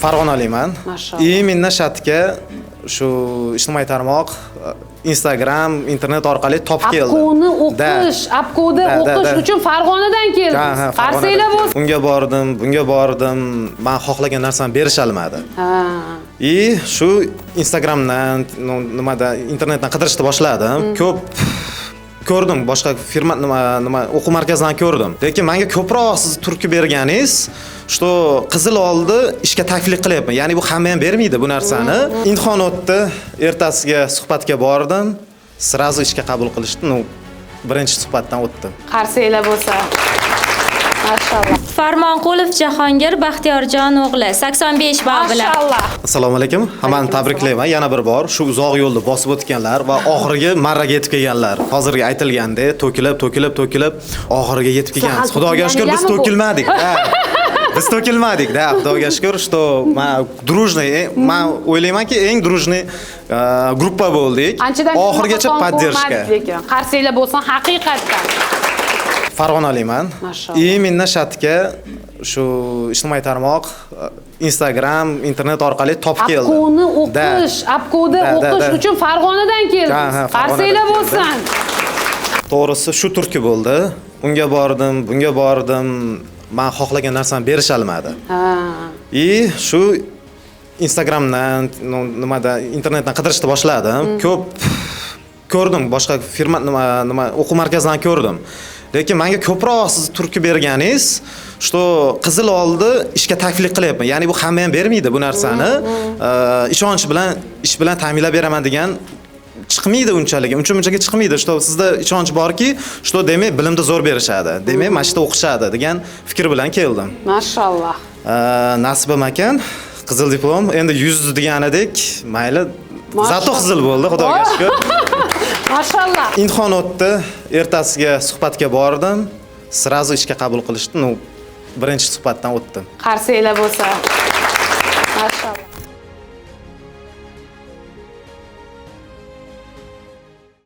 Farg'onaliman. Maşallah. Mendan shatga shu ijtimoiy tarmoq, Instagram, internet orqali topib keldim. Apkoni apkoda o'qish uchun Farg'onadan keldingiz. Qarsanglar bo'lsin. Bunga bordim. Men xohlagan narsani berisha olmadi. Shu Instagramdan, internetdan qidirishni boshladim. Ko'p ko'rdim, boshqa firma nima o'quv markazidan ko'rdim. Lekin menga ko'proq siz turtki berganingiz, что qizil oldi ishga taklif qilyapman. Ya'ni bu hamma ham bermaydi bu narsani. Imtihon o'tdi, ertasiga suhbatga bordim. Srazu ishga qabul qilishdi. Birinchi suhbatdan o'tdim. Qarsanglar bo'lsa. Mashallah. Farmonqulov Jahongir Baxtiyorjon o'g'li 85 ball bilan. Mashallah. Assalomu alaykum. Hammani tabriklayman yana bir bor. Shu uzoq yo'lni bosib o'tganlar va oxirgi marraga yetib kelganlar. Hozirgi aytilgandek, to'kilib oxiriga yetib kelganmiz. Xudoga shukr biz to'kilmadik. Biz to'kilmadik, da, Xudoga shukr, что men o'ylaymanki eng дружный gruppa bo'ldik. Oxirgacha поддержка. Qarsanglar bo'lsin haqiqatdan. Farg'onaliman. Mendan shatga shu ijtimoiy tarmoq, Instagram, internet orqali topib keldim. Apkoda o'qish uchun Farg'onadan keldingiz. Qarsanglar bo'lsin. To'g'risi shu turtki bo'ldi. Unga bordim. Men xohlagan narsani berisha olmadi. Shu Instagramdan, internetdan qidirishni boshladim. Ko'p ko'rdim, boshqa firma o'quv markazidan ko'rdim. Lekin menga ko'proq siz turtki berganingiz, что qizil oldi ishga taklif qilyapman. Ya'ni bu hamma ham bermaydi bu narsani. Ishonch bilan ish bilan ta'minlab beraman degan chiqmaydi unchalik. Uncha-munchaga chiqmaydi. Что sizda ishonch borki, что demak bilimni zo'r berishadi. Demak mashqda o'qishadi degan fikr bilan keldim. Mashallah. Nasib ekan, qizil diplom endi 100 deganidek, mayli. Zato qizil bo'ldi, Xudoga shukr. Mashallah. Imtihon o'tdi, ertasiga suhbatga bordim. Srazu ishga qabul qilishdi. Birinchi suhbatdan o'tdim. Qarsanglar bo'lsa.